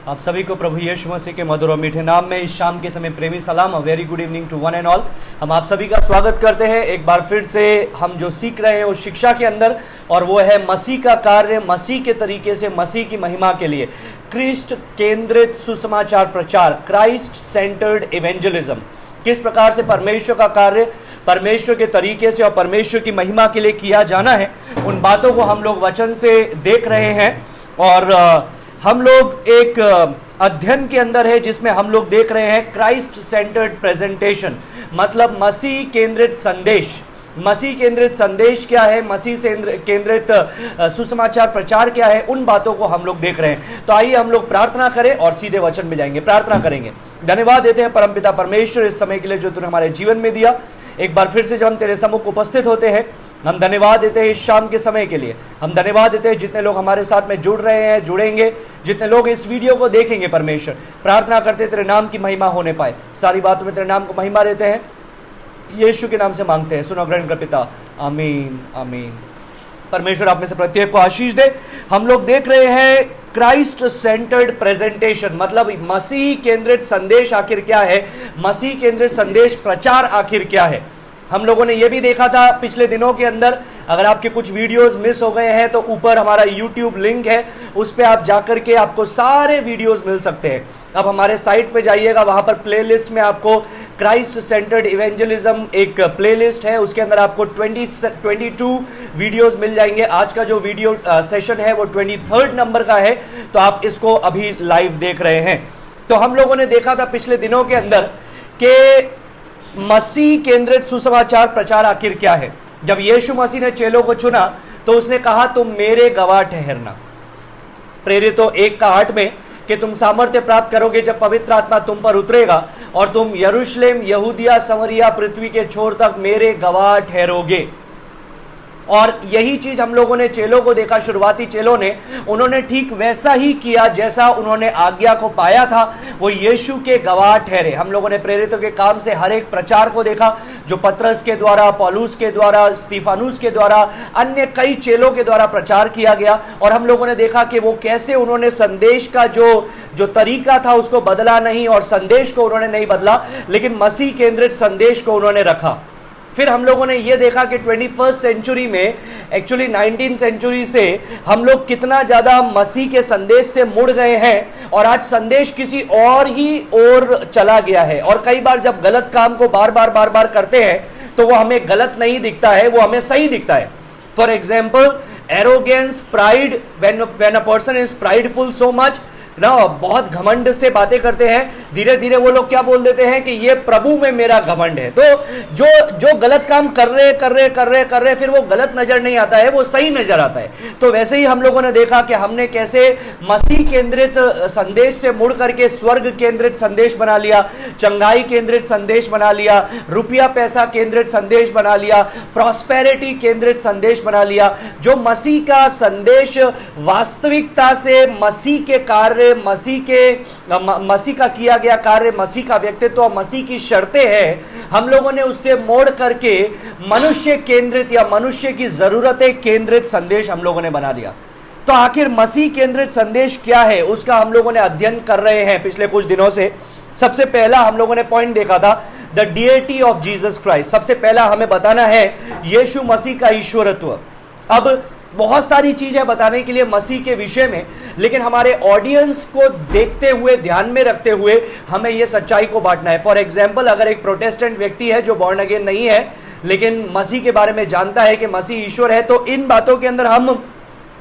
आप सभी को प्रभु यीशु मसीह के मधुर और मीठे नाम में इस शाम के समय प्रेमी सलाम। A very good evening to one and all. हम आप सभी का स्वागत करते हैं एक बार फिर से। हम जो सीख रहे हैं उस शिक्षा के अंदर, और वो है मसीह का कार्य, मसीह के तरीके से, मसीह की महिमा के लिए क्रिस्ट केंद्रित सुसमाचार प्रचार, क्राइस्ट सेंटर्ड इवेंजलिज्म। किस प्रकार से परमेश्वर का कार्य परमेश्वर के तरीके से और परमेश्वर की महिमा के लिए किया जाना है, उन बातों को हम लोग वचन से देख रहे हैं। और हम लोग एक अध्ययन के अंदर है जिसमें हम लोग देख रहे हैं क्राइस्ट सेंटर्ड प्रेजेंटेशन, मतलब मसीह केंद्रित संदेश। मसीह केंद्रित संदेश क्या है, मसीह से केंद्रित सुसमाचार प्रचार क्या है, उन बातों को हम लोग देख रहे हैं। तो आइए हम लोग प्रार्थना करें और सीधे वचन में जाएंगे। प्रार्थना करेंगे। धन्यवाद देते हैं परमपिता परमेश्वर इस समय के लिए जो तूने हमारे जीवन में दिया। एक बार फिर से जब हम तेरे सम्मुख उपस्थित होते हैं, हम धन्यवाद देते हैं इस शाम के समय के लिए। हम धन्यवाद देते हैं जितने लोग हमारे साथ में जुड़ रहे हैं, जुड़ेंगे, जितने लोग इस वीडियो को देखेंगे। परमेश्वर प्रार्थना करते तेरे नाम की महिमा होने पाए। सारी बातों में तेरे नाम को महिमा देते हैं, यीशु के नाम से मांगते हैं, सुनो ग्रहण कर पिता, आमीन आमीन। परमेश्वर आप में से प्रत्येक को आशीष दे। हम लोग देख रहे हैं क्राइस्ट सेंटर्ड प्रेजेंटेशन, मतलब मसीह केंद्रित संदेश आखिर क्या है, मसीह केंद्रित संदेश प्रचार आखिर क्या है। हम लोगों ने यह भी देखा था पिछले दिनों के अंदर। अगर आपके कुछ वीडियोस मिस हो गए हैं तो ऊपर हमारा YouTube लिंक है, उस पर आप जाकर के आपको सारे वीडियोस मिल सकते हैं। अब हमारे साइट पे जाइएगा, वहां पर प्लेलिस्ट में आपको क्राइस्ट सेंटर्ड इवेंजलिज्म एक प्लेलिस्ट है, उसके अंदर आपको 22 वीडियोस मिल जाएंगे। आज का जो वीडियो सेशन है वो 23rd नंबर का है, तो आप इसको अभी लाइव देख रहे हैं। तो हम लोगों ने देखा था पिछले दिनों के अंदर कि मसीह केंद्रित सुसमाचार प्रचार आखिर क्या है। जब यीशु मसीह ने चेलों को चुना तो उसने कहा तुम मेरे गवाह ठहरना। प्रेरितों 1:8 में कि तुम सामर्थ्य प्राप्त करोगे जब पवित्र आत्मा तुम पर उतरेगा और तुम यरूशलेम, यहूदिया, समरिया, पृथ्वी के छोर तक मेरे गवाह ठहरोगे। और यही चीज हम लोगों ने चेलों को देखा, शुरुआती चेलों ने, उन्होंने ठीक वैसा ही किया जैसा उन्होंने आज्ञा को पाया था, वो यीशु के गवाह ठहरे। हम लोगों ने प्रेरितों के काम से हर एक प्रचार को देखा, जो पतरस के द्वारा, पौलुस के द्वारा, स्तिफानुस के द्वारा, अन्य कई चेलों के द्वारा प्रचार किया गया। और हम लोगों ने देखा कि वो कैसे उन्होंने संदेश का जो तरीका था उसको बदला नहीं, और संदेश को उन्होंने नहीं बदला, लेकिन मसीह केंद्रित संदेश को उन्होंने रखा। फिर हम लोगों ने यह देखा कि 21st सेंचुरी में, एक्चुअली 19th सेंचुरी से हम लोग कितना ज्यादा मसीह के संदेश से मुड़ गए हैं, और आज संदेश किसी और ही ओर चला गया है। और कई बार जब गलत काम को बार बार करते हैं तो वो हमें गलत नहीं दिखता है, वो हमें सही दिखता है। For example, arrogance, pride, when a person is prideful so much ना, बहुत घमंड से बातें करते हैं, धीरे धीरे वो लोग क्या बोल देते हैं कि ये प्रभु में मेरा घमंड है। तो जो गलत काम कर रहे फिर वो गलत नजर नहीं आता है, वो सही नजर आता है। तो वैसे ही हम लोगों ने देखा कि हमने कैसे मसीह केंद्रित संदेश से मुड़ करके स्वर्ग केंद्रित संदेश बना लिया, चंगाई केंद्रित संदेश बना लिया, रुपया पैसा केंद्रित संदेश बना लिया, प्रॉस्पेरिटी केंद्रित संदेश बना लिया। जो मसीह का संदेश वास्तविकता से मसीह के कार्य, मसीह का किया गया कार्य, मसीह का व्यक्तित्व और मसीह की शर्तें हैं, हम लोगों ने उससे मोड़ करके मनुष्य केंद्रित या मनुष्य की जरूरतें केंद्रित संदेश हम लोगों ने बना लिया। तो आखिर मसीह केंद्रित संदेश क्या है, उसका हम लोगों ने अध्ययन कर रहे हैं पिछले कुछ दिनों से। सबसे पहला हम लोगों ने पॉइंट देखा था the deity of Jesus Christ. सबसे पहला हमें बताना है यीशु मसीह का ईश्वरत्व। अब बहुत सारी चीजें बताने के लिए मसीह के विषय में, लेकिन हमारे ऑडियंस को देखते हुए, ध्यान में रखते हुए हमें यह सच्चाई को बांटना है। फॉर एग्जाम्पल, अगर एक प्रोटेस्टेंट व्यक्ति है जो बॉर्न अगेन नहीं है लेकिन मसीह के बारे में जानता है कि मसीह ईश्वर है, तो इन बातों के अंदर हम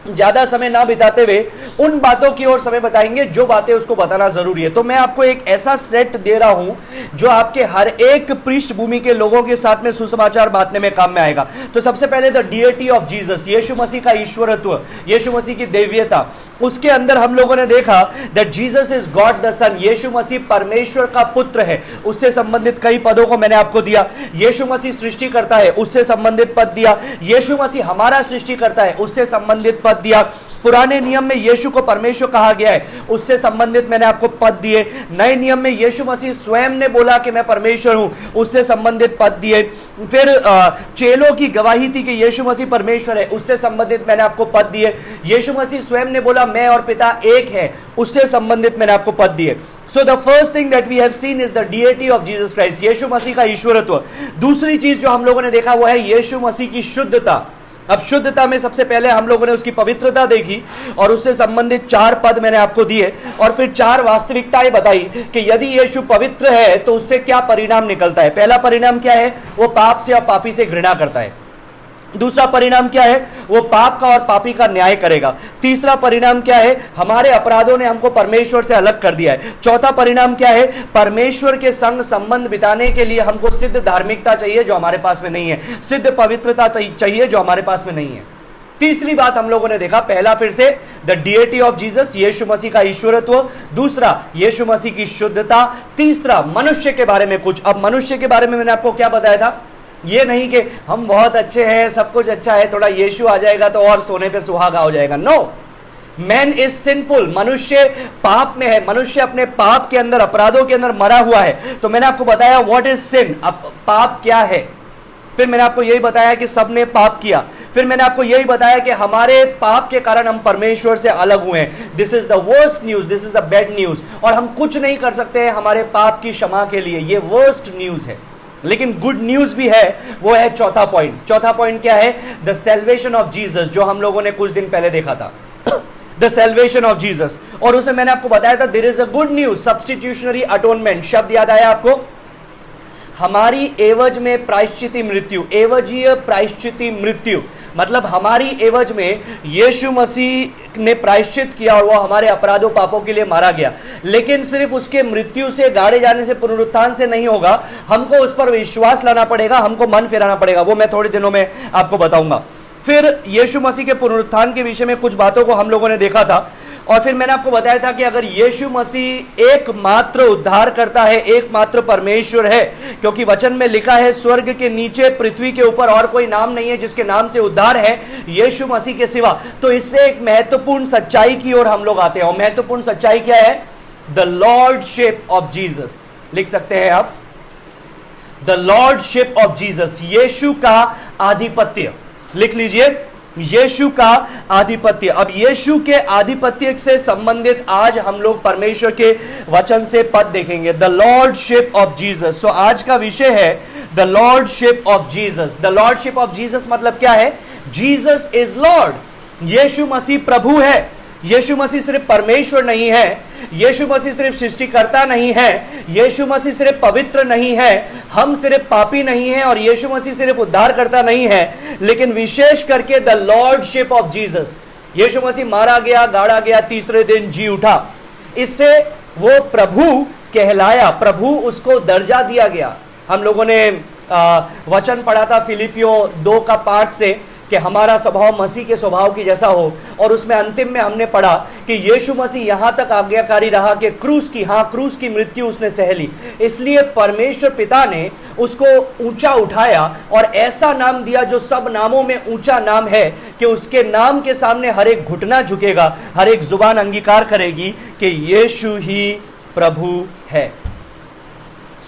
ज्यादा समय ना बिताते हुए उन बातों की ओर समय बताएंगे जो बातें उसको बताना जरूरी है। तो मैं आपको एक ऐसा सेट दे रहा हूं जो आपके हर एक पृष्ठभूमि के लोगों के साथ में सुसमाचार बांटने में काम में आएगा। तो सबसे पहले द डिएटी ऑफ जीसस, यीशु मसीह का ईश्वरत्व, यीशु मसीह की देवीयता। उसके अंदर हम लोगों ने देखा that Jesus is God the son, Yeshu Masih परमेश्वर का पुत्र है, उससे संबंधित कई पदों को मैंने आपको दिया। यीशु मसीह सृष्टि करता है, उससे संबंधित पद दिया। यीशु मसीह हमारा सृष्टि करता है, उससे संबंधित पद दिया। पुराने नियम में यीशु को परमेश्वर कहा गया है, उससे संबंधित मैंने आपको पद दिए। नए नियम में यीशु मसीह स्वयं ने बोला कि मैं परमेश्वर हूं, उससे संबंधित पद दिए। फिर चेलों की गवाही थी कि यीशु मसीह परमेश्वर है, उससे संबंधित मैंने आपको पद दिए। यीशु मसीह स्वयं ने बोला मैं और पिता एक है, उससे संबंधित मैंने आपको पद दिए। So the first thing that we have seen is the deity of Jesus Christ, Yeshu Masih का ईश्वरत्व। दूसरी चीज जो हम लोगों ने देखा वो है यीशु मसीह की शुद्धता। अब शुद्धता में सबसे पहले हम लोगों ने उसकी पवित्रता देखी और उससे संबंधित 4 पद मैंने आपको दिए और फिर 4 वास्तविकताएं बताई कि यदि यीशु पवित्र है तो उससे क्या परिणाम निकलता है। पहला परिणाम क्या है, वो पाप से और पापी से घृणा करता है। दूसरा परिणाम क्या है, वो पाप का और पापी का न्याय करेगा। तीसरा परिणाम क्या है, हमारे अपराधों ने हमको परमेश्वर से अलग कर दिया है। चौथा परिणाम क्या है, परमेश्वर के संग संबंध बिताने के लिए हमको सिद्ध धार्मिकता चाहिए जो हमारे पास में नहीं है, सिद्ध पवित्रता चाहिए जो हमारे पास में नहीं है। तीसरी बात हम लोगों ने देखा, पहला फिर से द डिएटी ऑफ जीसस, यीशु मसीह का ईश्वरत्व। दूसरा यीशु मसीह की शुद्धता। तीसरा मनुष्य के बारे में कुछ। अब मनुष्य के बारे में मैंने आपको क्या बताया था, ये नहीं कि हम बहुत अच्छे हैं, सब कुछ अच्छा है, थोड़ा यीशु आ जाएगा तो और सोने पे सुहागा हो जाएगा। नो, मैन इज सिंफुल, मनुष्य पाप में है, मनुष्य अपने पाप के अंदर, अपराधों के अंदर मरा हुआ है। तो मैंने आपको बताया व्हाट इज सिन, अब पाप क्या है। फिर मैंने आपको यही बताया कि सबने पाप किया। फिर मैंने आपको यही बताया कि हमारे पाप के कारण हम परमेश्वर से अलग हुए हैं। This is the worst news, this is the bad news, और हम कुछ नहीं कर सकते हैं हमारे पाप की क्षमा के लिए। ये वर्स्ट न्यूज है। लेकिन गुड न्यूज भी है, वो है चौथा पॉइंट। चौथा पॉइंट क्या है, द सैल्वेशन ऑफ जीसस, जो हम लोगों ने कुछ दिन पहले देखा था, द सैल्वेशन ऑफ जीसस। और उसे मैंने आपको बताया था there is a good news, substitutionary atonement. शब्द याद आया आपको, हमारी एवज में प्रायश्चिती मृत्यु, एवजीय प्रायश्चिती मृत्यु, मतलब हमारी एवज में यीशु मसीह ने प्रायश्चित किया और वो हमारे अपराधों पापों के लिए मारा गया। लेकिन सिर्फ उसके मृत्यु से, गाड़े जाने से, पुनरुत्थान से नहीं होगा, हमको उस पर विश्वास लाना पड़ेगा, हमको मन फिराना पड़ेगा। वो मैं थोड़े दिनों में आपको बताऊंगा। फिर यीशु मसीह के पुनरुत्थान के विषय में कुछ बातों को हम लोगों ने देखा था और फिर मैंने आपको बताया था कि अगर यीशु मसीह एकमात्र उद्धार करता है, एकमात्र परमेश्वर है, क्योंकि वचन में लिखा है स्वर्ग के नीचे पृथ्वी के ऊपर और कोई नाम नहीं है जिसके नाम से उद्धार है यीशु मसीह के सिवा। तो इससे एक महत्वपूर्ण सच्चाई की ओर हम लोग आते हैं। और महत्वपूर्ण सच्चाई क्या है, द लॉर्डशिप ऑफ जीसस। लिख सकते हैं आप, the lordship of Jesus, Yeshu का आधिपत्य। लिख लीजिए, यीशु का आधिपत्य। अब यीशु के आधिपत्य से संबंधित आज हम लोग परमेश्वर के वचन से पद देखेंगे, द लॉर्डशिप ऑफ जीसस। सो आज का विषय है the lordship of Jesus. The lordship of Jesus मतलब क्या है, Jesus is Lord, Yeshu Masih प्रभु है। यीशु मसीह सिर्फ परमेश्वर नहीं है, यीशु मसीह सिर्फ सृष्टिकर्ता नहीं है, यीशु मसीह सिर्फ पवित्र नहीं है, हम सिर्फ पापी नहीं हैं, और यीशु मसीह सिर्फ उद्धारकर्ता नहीं है, लेकिन विशेष करके द लॉर्डशिप ऑफ जीसस। यीशु मसीह मारा गया, गाड़ा गया, तीसरे दिन जी उठा, इससे वो प्रभु कहलाया, प्रभु उसको दर्जा दिया गया। हम लोगों ने वचन पढ़ा था फिलिपियों 2:5 से कि हमारा स्वभाव मसीह के स्वभाव की जैसा हो, और उसमें अंतिम में हमने पढ़ा कि यीशु मसीह यहां तक आज्ञाकारी रहा कि क्रूस की मृत्यु उसने सह ली। इसलिए परमेश्वर पिता ने उसको ऊंचा उठाया और ऐसा नाम दिया जो सब नामों में ऊंचा नाम है, कि उसके नाम के सामने हर एक घुटना झुकेगा, हर एक जुबान अंगीकार करेगी कि यीशु ही प्रभु है।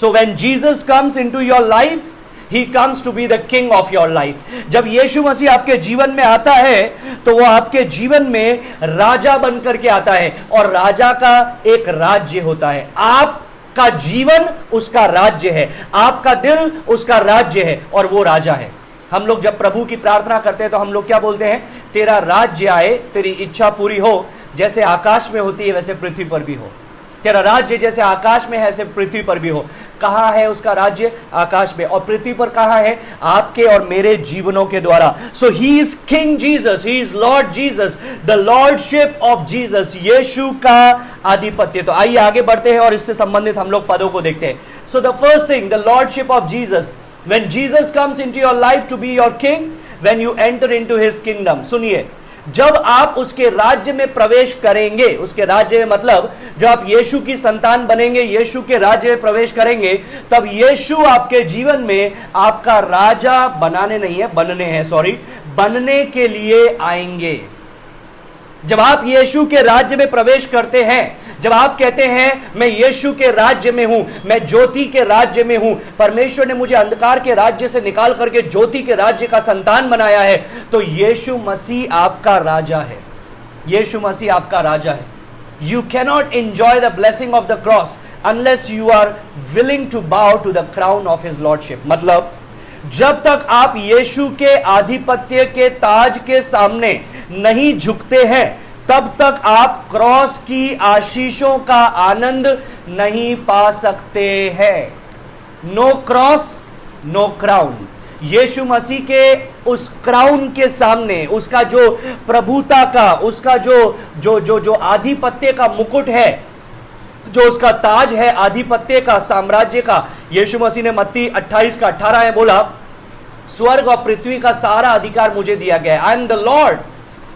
So when Jesus comes into your life, He comes to be the king of your life। जब यीशु मसीह आपके जीवन में आता है तो वो आपके जीवन में राजा बनकर के आता है, और राजा का एक राज्य होता है। आपका जीवन उसका राज्य है, आपका दिल उसका राज्य है, और वो राजा है। हम लोग जब प्रभु की प्रार्थना करते हैं तो हम लोग क्या बोलते हैं, तेरा राज्य आए, तेरी इच्छा पूरी हो, जैसे आकाश में होती है वैसे पृथ्वी पर भी हो। तेरा राज्य जैसे आकाश में है वैसे पृथ्वी पर भी हो। कहाँ है उसका राज्य, आकाश में, और पृथ्वी पर कहाँ है, आपके और मेरे जीवनों के द्वारा। So he is king Jesus, he is lord Jesus, the lordship of Jesus, Yeshu का आधिपत्य। तो आइए आगे बढ़ते हैं और इससे संबंधित हम लोग पदों को देखते हैं। So the first thing, the lordship of Jesus, when Jesus comes into your life to be your king, when you enter into his kingdom. सुनिए, जब आप उसके राज्य में प्रवेश करेंगे, उसके राज्य में मतलब जब आप यीशु की संतान बनेंगे, यीशु के राज्य में प्रवेश करेंगे, तब यीशु आपके जीवन में आपका राजा बनने के लिए आएंगे। जब आप यीशु के राज्य में प्रवेश करते हैं, जब आप कहते हैं मैं यीशु के राज्य में हूं, मैं ज्योति के राज्य में हूं, परमेश्वर ने मुझे अंधकार के राज्य से निकाल करके ज्योति के राज्य का संतान बनाया है, तो यीशु मसीह आपका राजा है। यीशु मसीह आपका राजा है। You cannot enjoy the blessing of the cross unless you are willing to bow to the crown of his lordship। मतलब जब तक आप यीशु के आधिपत्य के ताज के सामने नहीं झुकते हैं, तब तक आप क्रॉस की आशीषों का आनंद नहीं पा सकते हैं। No cross no crown. Yeshu Masih के उस क्राउन के सामने, उसका जो प्रभुता का, उसका जो आधिपत्य का मुकुट है, जो उसका ताज है आधिपत्य का, साम्राज्य का, यीशु मसीह ने मत्ती 28:18 में बोला, स्वर्ग और पृथ्वी का सारा अधिकार मुझे दिया गया है। I am the Lord,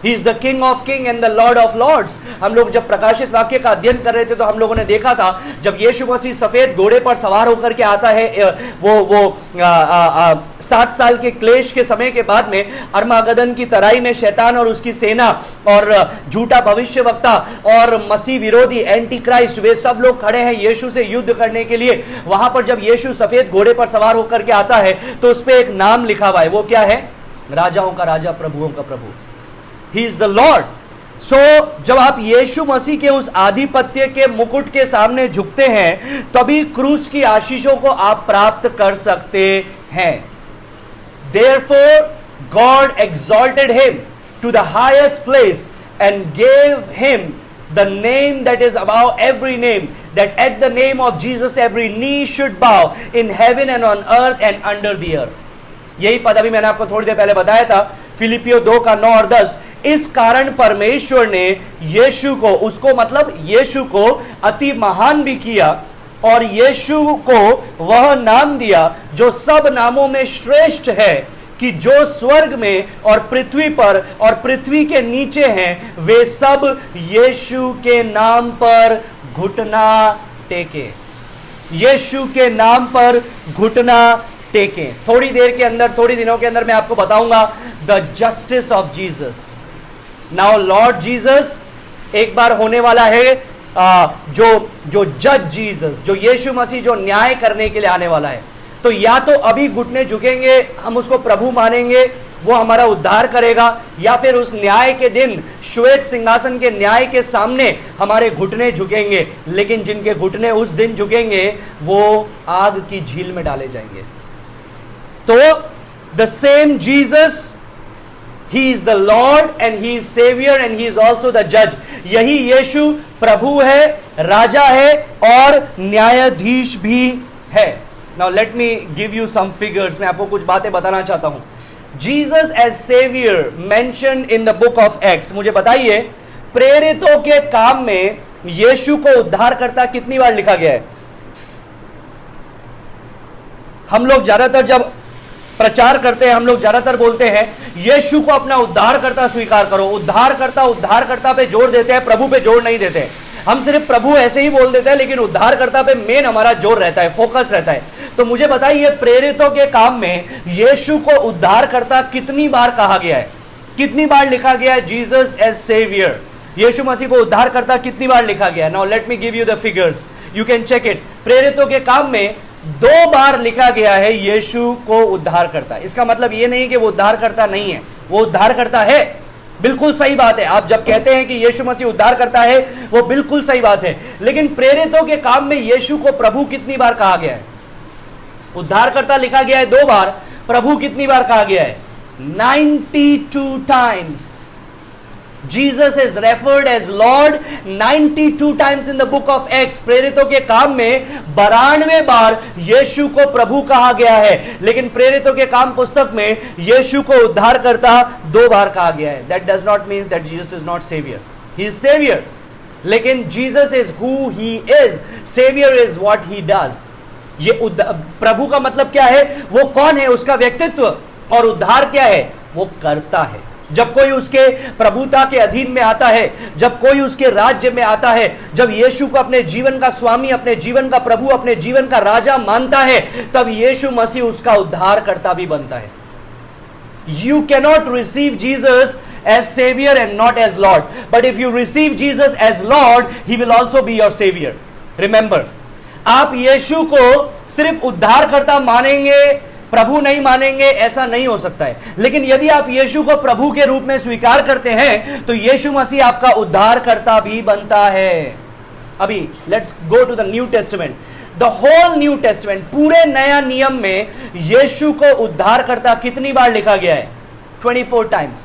he is the king of king and the Lord of lords. हम लोग जब प्रकाशित वाक्य का अध्ययन कर रहे थे तो हम लोगों ने देखा था, जब यीशु मसीह सफेद घोड़े पर सवार होकर के आता है, वो 7 साल के क्लेश के समय के बाद में अरमागदन की तराई में शैतान और उसकी सेना और झूठा भविष्यवक्ता और मसीह विरोधी एंटी क्राइस्ट, वे सब लोग खड़े हैं यीशु से युद्ध करने के लिए। वहां पर जब यीशु सफेद घोड़े पर सवार होकर के आता है तो उस पर एक नाम लिखा हुआ है, वो क्या है? राजाओं का राजा, प्रभुओं का प्रभु। He is the Lord। So, जब आप यीशु मसीह के उस आधिपत्य के मुकुट के सामने झुकते हैं, तभी क्रूस की आशीषों को आप प्राप्त कर सकते हैं। Therefore, God exalted him to the highest place and gave him the name that is above every name, that at the name of Jesus every knee should bow in heaven and on earth and under the earth। यही पद अभी मैंने आपको थोड़ी देर पहले बताया था, फिलिपियो 2:9 और 10। इस कारण परमेश्वर ने यीशु को, उसको मतलब यीशु को अति महान भी किया और यीशु को वह नाम दिया जो सब नामों में श्रेष्ठ है, कि जो स्वर्ग में और पृथ्वी पर और पृथ्वी के नीचे हैं, वे सब यीशु के नाम पर घुटना टेके। यीशु के नाम पर घुटना टेके। थोड़ी देर के अंदर, थोड़ी दिनों के अंदर मैं आपको बताऊंगा the justice of Jesus. Now Lord Jesus एक बार होने वाला है, जो जज जीसस, जो यीशु मसीह जो न्याय करने के लिए आने वाला है। तो या तो अभी घुटने झुकेंगे, हम उसको प्रभु मानेंगे, वो हमारा उद्धार करेगा, या फिर उस न्याय के दिन श्वेत सिंहासन के न्याय के सामने हमारे घुटने झुकेंगे। लेकिन जिनके घुटने उस दिन झुकेंगे वो आग की झील में डाले जाएंगे। तो the same Jesus, He is the Lord and He is Savior and He is also the Judge। यही यीशु प्रभु है, राजा है और न्यायाधीश भी है। Now let me give you some figures। मैं आपको कुछ बातें बताना चाहता हूं। Jesus as Savior mentioned in the book of Acts। मुझे बताइए, प्रेरितों के काम में यीशु को उद्धारकर्ता कितनी बार लिखा गया है? हम लोग ज्यादातर जब प्रचार करते हैं, हम लोग ज्यादातर बोलते हैं यीशु को अपना उद्धारकर्ता स्वीकार करो। उद्धारकर्ता उद्धारकर्ता पे जोर देते हैं, प्रभु पे जोर नहीं देते। हम सिर्फ प्रभु ऐसे ही बोल देते हैं, लेकिन उद्धारकर्ता पे मेन हमारा जोर रहता है, फोकस रहता है। तो मुझे बताइए, प्रेरितों के काम में यीशु को उद्धारकर्ता कितनी बार कहा गया है? कितनी बार लिखा गया है जीसस एज सेवियर? यीशु मसीह को उद्धारकर्ता कितनी बार लिखा गया है? Now let me give you the figures, you can check it. प्रेरितों के काम में 2 बार लिखा गया है यीशु को उद्धार करता। इसका मतलब यह नहीं कि वो उद्धार करता नहीं है, वो उद्धार करता है। बिल्कुल सही बात है। आप जब कहते हैं कि यीशु मसीह उद्धार करता है, वो बिल्कुल सही बात है। लेकिन प्रेरितों के काम में यीशु को प्रभु कितनी बार कहा गया है? उद्धार करता लिखा गया है 2 बार, प्रभु कितनी बार कहा गया है? 92 times. Jesus is referred as Lord 92 times in the book of Acts। प्रेरितों के काम में 92 बार यीशु को प्रभु कहा गया है, लेकिन प्रेरितों के काम पुस्तक में यीशु को उद्धारकर्ता 2 बार कहा गया है। That does not mean that Jesus is not Savior। He is Savior, लेकिन Jesus is who He is। Savior is what He does। ये प्रभु का मतलब क्या है? वो कौन है, उसका व्यक्तित्व। और उद्धार क्या है? वो करता है। जब कोई उसके प्रभुता के अधीन में आता है, जब कोई उसके राज्य में आता है, जब यीशु को अपने जीवन का स्वामी, अपने जीवन का प्रभु, अपने जीवन का राजा मानता है, तब यीशु मसीह उसका उद्धारकर्ता भी बनता है। You cannot receive Jesus as Savior and not as Lord. But if you receive Jesus as Lord, He will also be your Savior. Remember, आप यीशु को सिर्फ उद्धारकर्ता मानेंगे, प्रभु नहीं मानेंगे, ऐसा नहीं हो सकता है। लेकिन यदि आप यीशु को प्रभु के रूप में स्वीकार करते हैं तो यीशु मसीह आपका उद्धारकर्ता भी बनता है। अभी let's go to the New Testament. The whole New Testament, पूरे नया नियम में यीशु को उद्धारकर्ता कितनी बार लिखा गया है? 24 टाइम्स,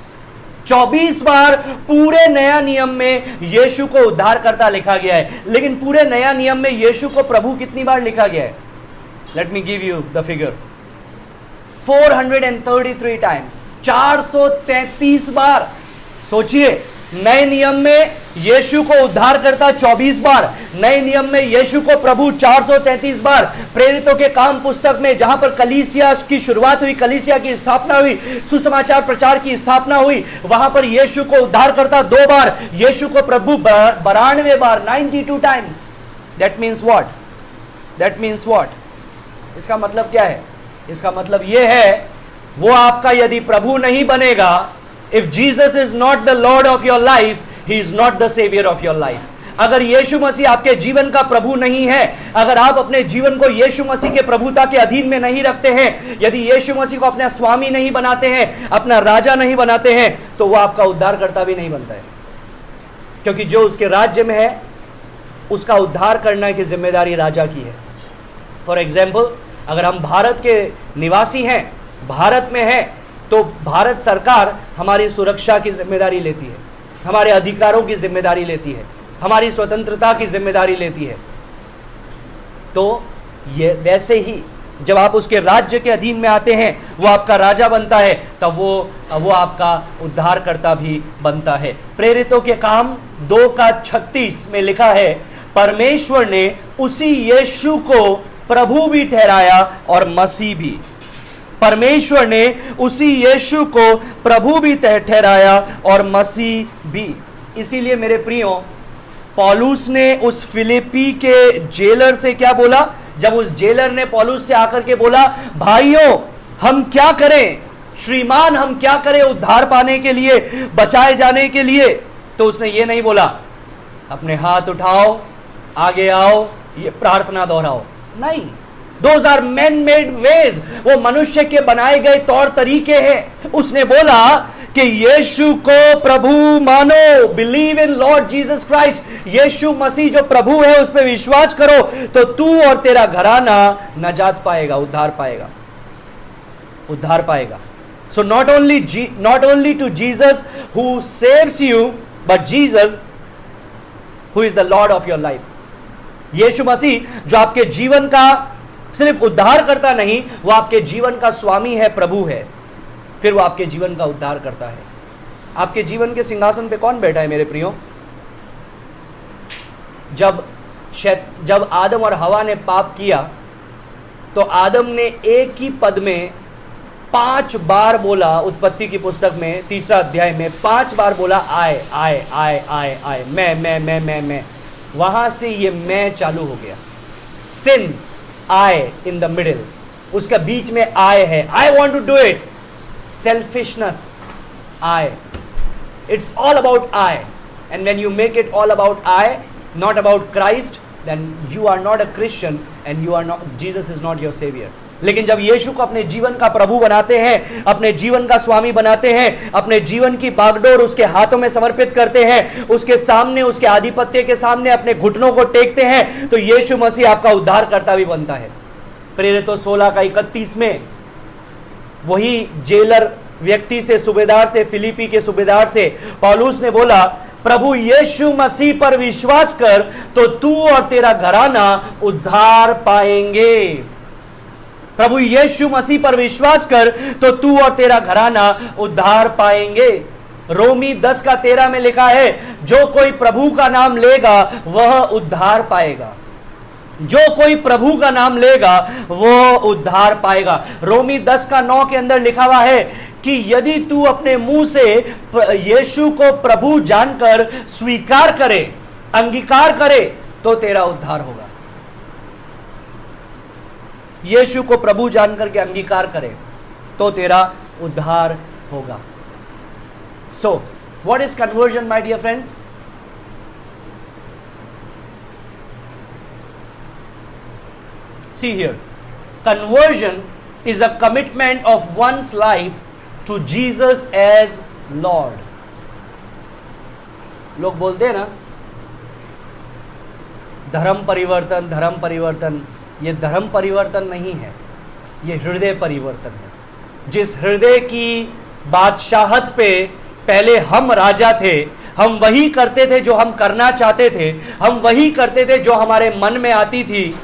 24 बार पूरे नया नियम में यीशु को उद्धारकर्ता लिखा गया है। लेकिन पूरे नया नियम में यीशु को प्रभु कितनी बार लिखा गया है? Late me give you the figure, 433 times, 433 बार। सोचिए, नए नियम में यीशु को उद्धारकर्ता 24 बार, नए नियम में यीशु को प्रभु 433 बार। प्रेरितों के काम पुस्तक में जहां पर कलीसिया की शुरुआत हुई, कलीसिया की स्थापना हुई, सुसमाचार प्रचार की स्थापना हुई, वहां पर यीशु को उद्धारकर्ता 2 बार, यीशु को प्रभु 92 बार, 92 times. That means what? That means what? इसका मतलब क्या है? इसका मतलब यह है, वो आपका यदि प्रभु नहीं बनेगा, if Jesus is not the Lord of your life, he is not the saviour of your life. अगर यीशु मसीह आपके जीवन का प्रभु नहीं है, अगर आप अपने जीवन को यीशु मसीह के प्रभुता के अधीन में नहीं रखते हैं, यदि यीशु मसीह को अपना स्वामी नहीं बनाते हैं, अपना राजा नहीं बनाते हैं, तो वह आपका उद्धारकर्ता भी नहीं बनता है। क्योंकि जो उसके राज्य में है, उसका उद्धार करने की जिम्मेदारी राजा की है। फॉर एग्जाम्पल, अगर हम भारत के निवासी हैं, भारत में हैं, तो भारत सरकार हमारी सुरक्षा की जिम्मेदारी लेती है, हमारे अधिकारों की जिम्मेदारी लेती है, हमारी स्वतंत्रता की जिम्मेदारी लेती है। तो ये वैसे ही जब आप उसके राज्य के अधीन में आते हैं, वो आपका राजा बनता है, तब वो आपका उद्धारकर्ता भी बनता है। प्रेरितों के काम 2:36 में लिखा है, परमेश्वर ने उसी यीशु को प्रभु भी ठहराया और मसीह भी। परमेश्वर ने उसी यीशु को प्रभु भी ठहराया और मसीह भी। इसीलिए मेरे प्रियो, पौलुस ने उस फिलिप्पी के जेलर से क्या बोला? जब उस जेलर ने पौलुस से आकर के बोला, भाइयों हम क्या करें, श्रीमान हम क्या करें उद्धार पाने के लिए, बचाए जाने के लिए, तो उसने ये नहीं बोला अपने हाथ उठाओ, आगे आओ, ये प्रार्थना दोहराओ। नहीं, Those are man-made ways, वो मनुष्य के बनाए गए तौर तरीके हैं। उसने बोला कि यीशु को प्रभु मानो, believe in lord Jesus Christ, Yeshu Masih जो प्रभु है उस पर विश्वास करो, तो तू और तेरा घराना नजात पाएगा, उद्धार पाएगा, उद्धार पाएगा। So not only to Jesus who saves you, but Jesus who is the Lord of your life। यीशु मसीह जो आपके जीवन का सिर्फ उद्धार करता नहीं, वो आपके जीवन का स्वामी है, प्रभु है, फिर वो आपके जीवन का उद्धार करता है। आपके जीवन के सिंहासन पे कौन बैठा है मेरे प्रियो? जब आदम और हवा ने पाप किया, तो आदम ने एक ही पद में 5 बार बोला, उत्पत्ति की पुस्तक में 3 अध्याय में 5 बार बोला आए आए आए आए आए, मैं। वहां से ये मैं चालू हो गया। सिन, आए इन द मिडिल, उसका बीच में आए है, I want to do it. Selfishness, I, it's all about I. And when you make it all about I, not about Christ, then you are not a Christian and you are not, Jesus is not your saviour. लेकिन जब यीशु को अपने जीवन का प्रभु बनाते हैं, अपने जीवन का स्वामी बनाते हैं, अपने जीवन की बागडोर उसके हाथों में समर्पित करते हैं, उसके सामने, उसके आधिपत्य के सामने अपने घुटनों को टेकते हैं, तो यीशु मसीह आपका उद्धारकर्ता भी बनता है। प्रेरितों 16:31 में वही जेलर व्यक्ति से, सुबेदार से, फिलिपी के सुबेदार से पौलुस ने बोला, प्रभु यीशु मसीह पर विश्वास कर तो तू और तेरा घराना उद्धार पाएंगे। प्रभु यीशु मसीह पर विश्वास कर तो तू और तेरा घराना उद्धार पाएंगे। रोमी 10:13 में लिखा है, जो कोई प्रभु का नाम लेगा वह उद्धार पाएगा। जो कोई प्रभु का नाम लेगा वो उद्धार पाएगा। रोमी 10:9 के अंदर लिखा हुआ है कि यदि तू अपने मुंह से यीशु को प्रभु जानकर स्वीकार करे, अंगीकार करे, तो तेरा उद्धार होगा। यीशु को प्रभु जानकर के अंगीकार करे तो तेरा उद्धार होगा। So, what is conversion, my dear friends? See here, conversion is a commitment of one's life to Jesus as Lord. लोग बोलते हैं ना, धर्म परिवर्तन, ये धर्म परिवर्तन नहीं है, ये हृदय परिवर्तन है। जिस हृदय की बादशाहत पे पहले हम राजा थे, हम वही करते थे जो हम करना चाहते थे, हम वही करते थे जो हमारे मन में आती थी,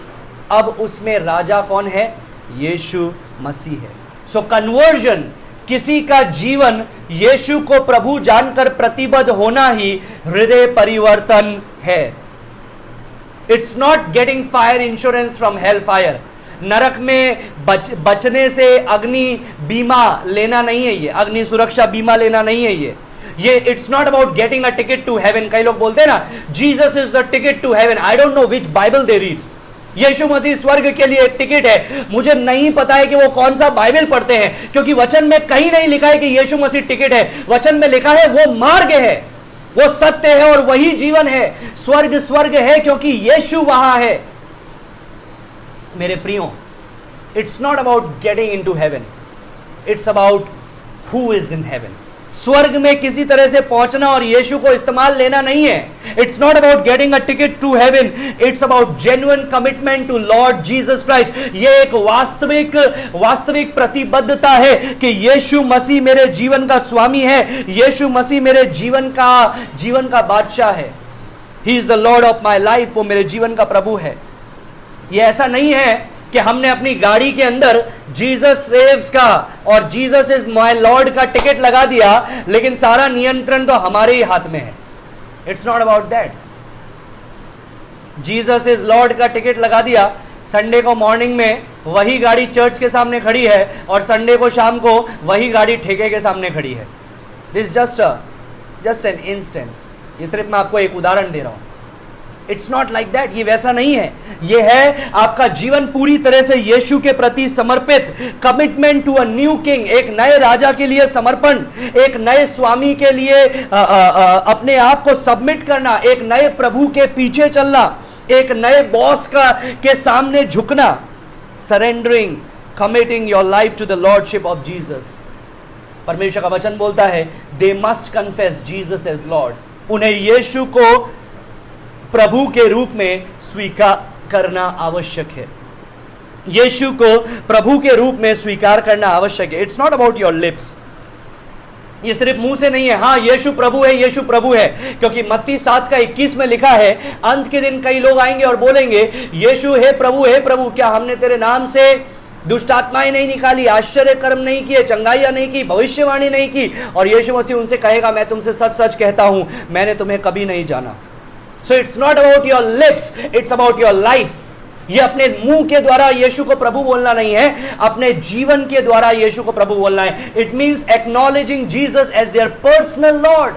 अब उसमें राजा कौन है? यीशु मसीह है। सो कन्वर्जन, किसी का जीवन यीशु को प्रभु जानकर प्रतिबद्ध होना ही हृदय परिवर्तन है। It's not getting fire insurance from hello fire. नरक में बचने से अग्नि बीमा लेना नहीं है, ये अग्नि सुरक्षा बीमा लेना नहीं है। ये it's not about getting a ticket to heaven. कई लोग बोलते हैं ना, Jesus is the ticket to heaven. I don't know which Bible they read. Yeshu Masih स्वर्ग के लिए एक टिकट है। मुझे नहीं पता है कि वो कौन सा बाइबल पढ़ते हैं, क्योंकि वचन में कहीं नहीं लिखा है कि यीशु मसीह टिकट है। वचन में लिखा है वो मार्ग है, वो सत्य है और वही जीवन है। स्वर्ग है क्योंकि यीशु वहां है। मेरे प्रियो, it's not about getting into haven, it's about who is in heaven. स्वर्ग में किसी तरह से पहुंचना और यीशु को इस्तेमाल लेना नहीं है। It's not about getting a ticket to heaven, it's about genuine commitment to Lord Jesus Christ. ये एक वास्तविक प्रतिबद्धता है कि यीशु मसीह मेरे जीवन का स्वामी है, यीशु मसीह मेरे जीवन का बादशाह है। ही is the Lord of my life, वो मेरे जीवन का प्रभु है। ये ऐसा नहीं है कि हमने अपनी गाड़ी के अंदर जीसस सेव्स का और जीसस इज माय लॉर्ड का टिकट लगा दिया, लेकिन सारा नियंत्रण तो हमारे ही हाथ में है। It's not about that. Jesus is Lord का टिकट लगा दिया, संडे को मॉर्निंग में वही गाड़ी चर्च के सामने खड़ी है और संडे को शाम को वही गाड़ी ठेके के सामने खड़ी है। This just an instance. ये सिर्फ मैं आपको एक उदाहरण दे रहा हूं। It's not like that. ये वैसा नहीं है। ये है आपका जीवन पूरी तरह से यीशु के प्रति समर्पित, commitment to a new king, एक नए राजा के लिए समर्पण, एक नए स्वामी के लिए अपने आप को सबमिट करना, एक नए प्रभु के पीछे चलना, एक नए बॉस के सामने झुकना। Surrendering, committing your life to the lordship of Jesus. परमेश्वर का वचन बोलता है they must confess Jesus as Lord. उन्हें यीशु को प्रभु के रूप में स्वीकार करना आवश्यक है। यीशु को प्रभु के रूप में स्वीकार करना आवश्यक है। It's not about your lips. ये सिर्फ मुंह से नहीं है, हाँ यीशु प्रभु है, यीशु प्रभु है, क्योंकि मत्ती 7:21 में लिखा है अंत के दिन कई लोग आएंगे और बोलेंगे यीशु है प्रभु, क्या हमने तेरे नाम से दुष्ट आत्माएं नहीं निकाली, आश्चर्य कर्म नहीं किए, चंगाइयां नहीं की, भविष्यवाणी नहीं की? और यीशु मसीह उनसे कहेगा मैं तुमसे सच सच कहता हूं, मैंने तुम्हें कभी नहीं जाना। So it's not about your lips, it's about your life. ये अपने मुंह के द्वारा यीशु को प्रभु बोलना नहीं है, अपने जीवन के द्वारा यीशु को प्रभु बोलना है। It means acknowledging Jesus as their personal Lord.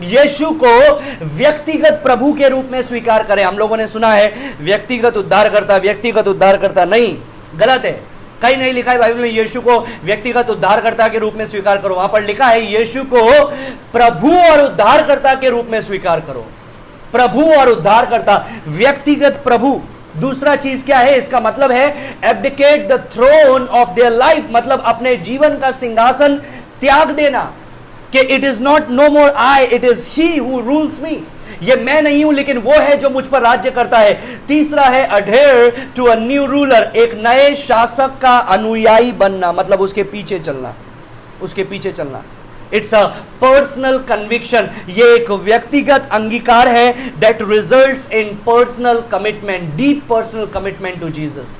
यीशु को व्यक्तिगत प्रभु के रूप में स्वीकार करें। हम लोगों ने सुना है व्यक्तिगत उद्धारकर्ता, नहीं, गलत है। कहीं नहीं लिखा है बाइबल में यीशु को व्यक्तिगत उद्धारकर्ता के रूप में स्वीकार करो। वहां पर लिखा है यीशु को प्रभु और उद्धारकर्ता के रूप में स्वीकार करो। प्रभु और उद्धारकर्ता, व्यक्तिगत प्रभु। दूसरा चीज क्या है? इसका मतलब है abdicate the throne of their life, मतलब अपने जीवन का सिंहासन त्याग देना, कि it is not no more I, it is he who rules me. ये मैं नहीं हूं, लेकिन वो है जो मुझ पर राज्य करता है। तीसरा है adhere to a new ruler, एक नए शासक का अनुयायी बनना, मतलब उसके पीछे चलना। इट्स अ पर्सनल कन्विक्शन, ये एक व्यक्तिगत अंगीकार है that results in personal commitment, deep personal commitment to Jesus.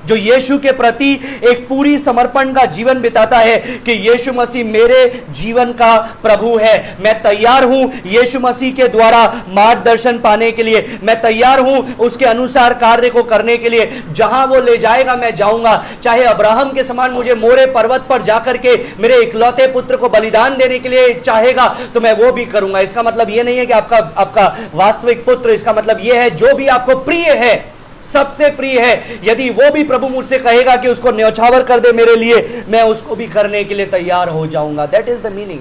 जो यीशु के प्रति एक पूरी समर्पण का जीवन बिताता है कि यीशु मसीह मेरे जीवन का प्रभु है। मैं तैयार हूं यीशु मसीह के द्वारा मार्गदर्शन पाने के लिए, मैं तैयार हूं उसके अनुसार कार्य को करने के लिए। जहां वो ले जाएगा मैं जाऊंगा। चाहे अब्राहम के समान मुझे मोरे पर्वत पर जाकर के मेरे इकलौते पुत्र को बलिदान देने के लिए चाहेगा तो मैं वो भी करूंगा। इसका मतलब ये नहीं है कि आपका वास्तविक पुत्र, इसका मतलब ये है जो भी आपको प्रिय है, सबसे प्रिय है, यदि वो भी प्रभु मुझसे कहेगा कि उसको न्यौछावर कर दे मेरे लिए, मैं उसको भी करने के लिए तैयार हो जाऊंगा। That is the meaning.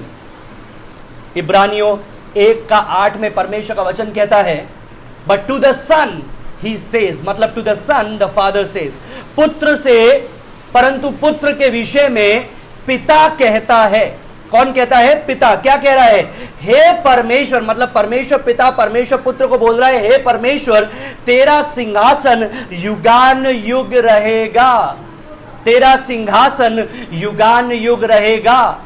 इब्रानियों 1:8 में परमेश्वर का वचन कहता है, but to the son he says, मतलब to the son the father says, पुत्र से, परंतु पुत्र के विषय में पिता कहता है। कौन कहता है? पिता। क्या कह रहा है? हे परमेश्वर, मतलब परमेश्वर पिता परमेश्वर पुत्र को बोल रहा है, हे परमेश्वर, तेरा सिंहासन युगान युग रहेगा, तेरा सिंहासन युगान युग रहेगा।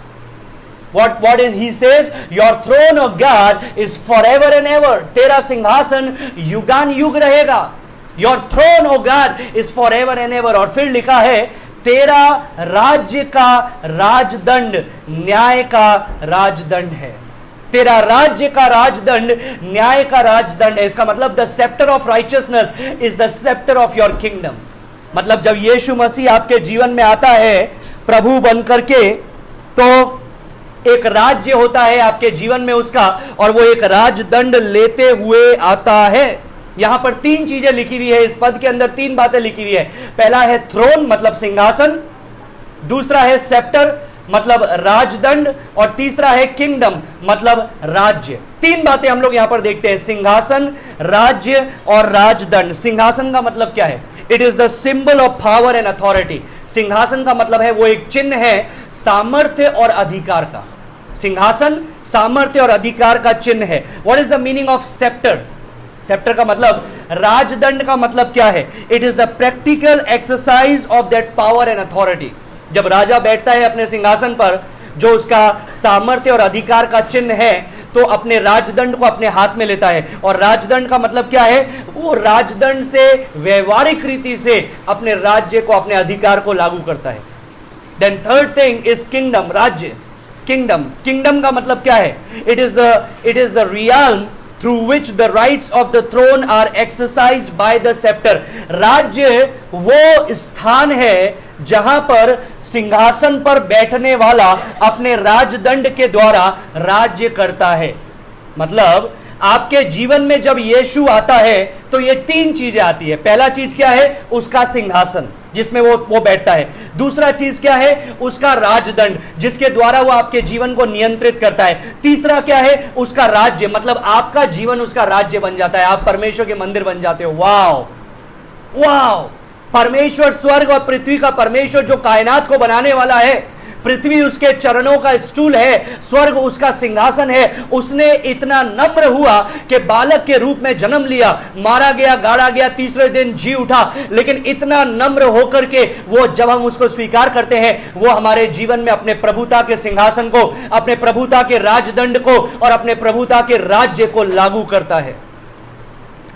What is he says? Your throne of God is forever and ever. तेरा सिंहासन युगान युग रहेगा। Your throne of God is forever and ever. और फिर लिखा है, तेरा राज्य का राजदंड न्याय का राजदंड है। तेरा राज्य का राजदंड न्याय का राजदंड है। इसका मतलब the sceptre of righteousness is the sceptre of your kingdom. मतलब जब यीशु मसीह आपके जीवन में आता है प्रभु बन करके, तो एक राज्य होता है आपके जीवन में उसका, और वो एक राजदंड लेते हुए आता है। यहां पर 3 चीजें लिखी हुई है, इस पद के अंदर 3 बातें लिखी हुई है। पहला है थ्रोन, मतलब सिंहासन, दूसरा है सेप्टर, मतलब राजदंड, और तीसरा है किंगडम, मतलब राज्य। 3 बातें हम लोग यहां पर देखते हैं, सिंहासन, राज्य और राजदंड। सिंहासन का मतलब क्या है? It is the symbol of power and authority. सिंहासन का मतलब है वो एक चिन्ह है सामर्थ्य और अधिकार का। सिंहासन सामर्थ्य और अधिकार का चिन्ह है। What is the meaning of sceptre? Sceptre का मतलब, राजदंड का मतलब क्या है? It is the practical exercise of that power and authority. जब राजा बैठता है अपने सिंहासन पर, जो उसका सामर्थ्य और अधिकार का चिन्ह है, तो अपने राजदंड को अपने हाथ में लेता है। और राजदंड का मतलब क्या है? वो राजदंड से व्यवहारिक रीति से अपने राज्य को, अपने अधिकार को लागू करता है। Then third thing is kingdom, राज्य, किंगडम। किंगडम का मतलब क्या है? It is the realm through which the rights of the throne are exercised by the scepter. राज्य वो स्थान है जहां पर सिंहासन पर बैठने वाला अपने राजदंड के द्वारा राज्य करता है। मतलब आपके जीवन में जब यीशु आता है तो ये 3 चीजें आती है। पहला चीज क्या है? उसका सिंहासन जिसमें वो बैठता है। दूसरा चीज क्या है? उसका राजदंड जिसके द्वारा वो आपके जीवन को नियंत्रित करता है। तीसरा क्या है? उसका राज्य, मतलब आपका जीवन उसका राज्य बन जाता है, आप परमेश्वर के मंदिर बन जाते हो। Wow wow! परमेश्वर, स्वर्ग और पृथ्वी का परमेश्वर जो कायनात को बनाने वाला है, पृथ्वी उसके चरणों का स्टूल है, स्वर्ग उसका सिंहासन है। उसने इतना नम्र हुआ कि बालक के रूप में जन्म लिया, मारा गया, गाड़ा गया, तीसरे दिन जी उठा। लेकिन इतना नम्र होकर के वो, जब हम उसको स्वीकार करते हैं, वो हमारे जीवन में अपने प्रभुता के सिंहासन को, अपने प्रभुता के राजदंड को और अपने प्रभुता के राज्य को लागू करता है।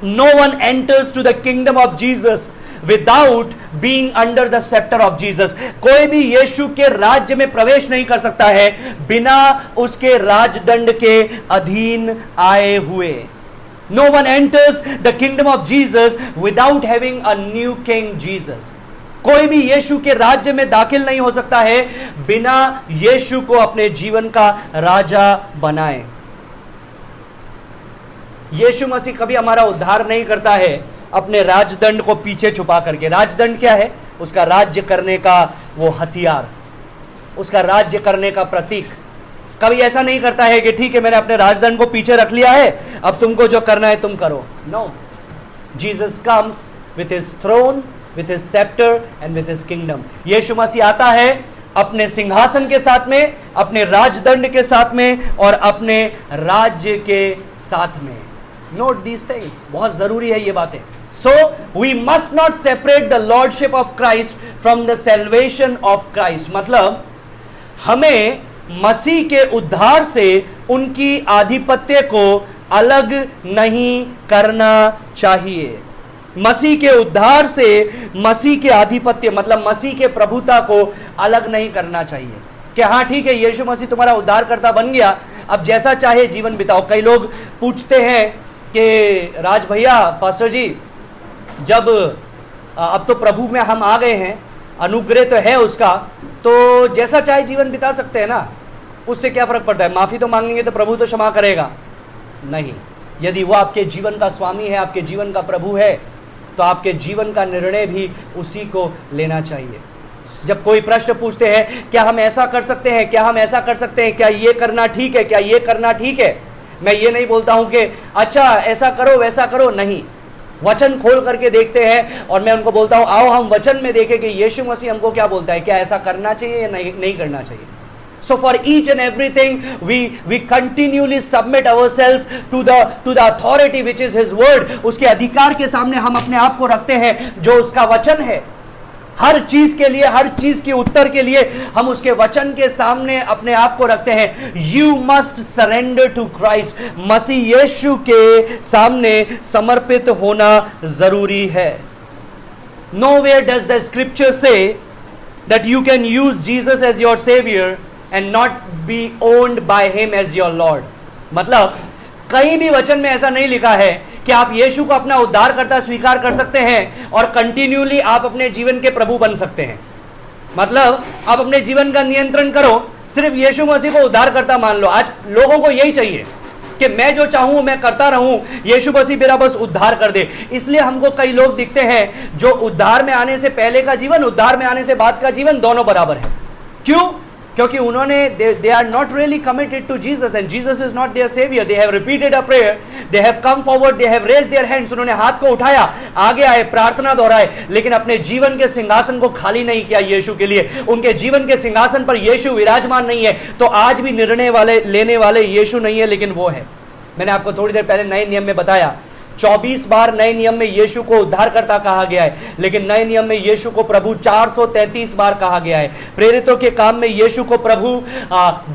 No one enters to the kingdom of Jesus without being under the scepter of Jesus. कोई भी यीशु के राज्य में प्रवेश नहीं कर सकता है बिना उसके राजदंड के अधीन आए हुए। No one enters the kingdom of Jesus without having a new king Jesus. कोई भी यीशु के राज्य में दाखिल नहीं हो सकता है बिना यीशु को अपने जीवन का राजा बनाए। यीशु मसीह कभी हमारा उद्धार नहीं करता है अपने राजदंड को पीछे छुपा करके। राजदंड क्या है? उसका राज्य करने का वो हथियार, उसका राज्य करने का प्रतीक। कभी ऐसा नहीं करता है कि ठीक है, मैंने अपने राजदंड को पीछे रख लिया है, अब तुमको जो करना है तुम करो। No, Jesus comes with his throne, with his sceptre and with his kingdom. Yeshu Masih आता है अपने सिंहासन के साथ में, अपने राजदंड के साथ में और अपने राज्य के साथ में। नोट दीज थिंग्स, बहुत जरूरी है ये बातें। So we must not separate the lordship of Christ from the salvation of Christ. मतलब हमें मसीह के उद्धार से उनकी आधिपत्य को अलग नहीं करना चाहिए। मसीह के उद्धार से मसीह के आधिपत्य, मतलब मसीह के प्रभुता को अलग नहीं करना चाहिए कि हाँ ठीक है, यीशु मसीह तुम्हारा उद्धारकर्ता बन गया, अब जैसा चाहे जीवन बिताओ। कई लोग पूछते हैं कि राज भैया, पास्टर जी, जब अब तो प्रभु में हम आ गए हैं, अनुग्रह तो है उसका, तो जैसा चाहे जीवन बिता सकते हैं ना, उससे क्या फर्क पड़ता है? माफी तो मांगेंगे तो प्रभु तो क्षमा करेगा? नहीं, यदि वो आपके जीवन का स्वामी है, आपके जीवन का प्रभु है, तो आपके जीवन का निर्णय भी उसी को लेना चाहिए। जब कोई प्रश्न पूछते हैं, क्या हम ऐसा कर सकते हैं, क्या हम ऐसा कर सकते हैं, क्या ये करना ठीक है, क्या ये करना ठीक है, मैं ये नहीं बोलता हूं कि अच्छा ऐसा करो वैसा करो, नहीं, वचन खोल करके देखते हैं और मैं उनको बोलता हूं आओ हम वचन में देखें कि यीशु मसीह हमको क्या बोलता है, क्या ऐसा करना चाहिए या नहीं करना चाहिए. So for each and everything we continually submit ourselves to the authority which is His word. उसके अधिकार के सामने हम अपने आप को रखते हैं जो उसका वचन है. हर चीज के लिए, हर चीज के उत्तर के लिए हम उसके वचन के सामने अपने आप को रखते हैं. You must surrender to Christ. मसीह यीशु के सामने समर्पित होना जरूरी है. Nowhere does the scripture say that you can use Jesus as your savior and not be owned by him as your Lord. मतलब कहीं भी वचन में ऐसा नहीं लिखा है कि आप यीशु को अपना उद्धारकर्ता स्वीकार कर सकते हैं और कंटिन्यूली आप अपने जीवन के प्रभु बन सकते हैं. मतलब आप अपने जीवन का नियंत्रण करो, सिर्फ यीशु मसीह को उद्धारकर्ता मान लो. आज लोगों को यही चाहिए कि मैं जो चाहूं मैं करता रहूं, यीशु मसीह मेरा बस उद्धार कर दे. इसलिए हमको कई लोग दिखते हैं जो उद्धार में आने से पहले का जीवन, उद्धार में आने से बाद का जीवन दोनों बराबर है. क्यों? क्योंकि उन्होंने they are not really committed to Jesus and Jesus is not their savior. They have repeated a prayer, they have come forward, they have raised their hands. उन्होंने हाथ को उठाया, आगे आए, प्रार्थना दोहराए, लेकिन अपने जीवन के सिंहासन को खाली नहीं किया यीशु के लिए. उनके जीवन के सिंहासन पर यीशु विराजमान नहीं है. तो आज भी निर्णय लेने वाले यीशु नहीं है, लेकिन वो है. मैंने आपको थोड़ी देर पहले नए नियम में बताया 24 बार नए नियम में यीशु को उद्धारकर्ता कहा गया है, लेकिन नए नियम में यीशु को प्रभु 433 बार कहा गया है. प्रेरितों के काम में यीशु को प्रभु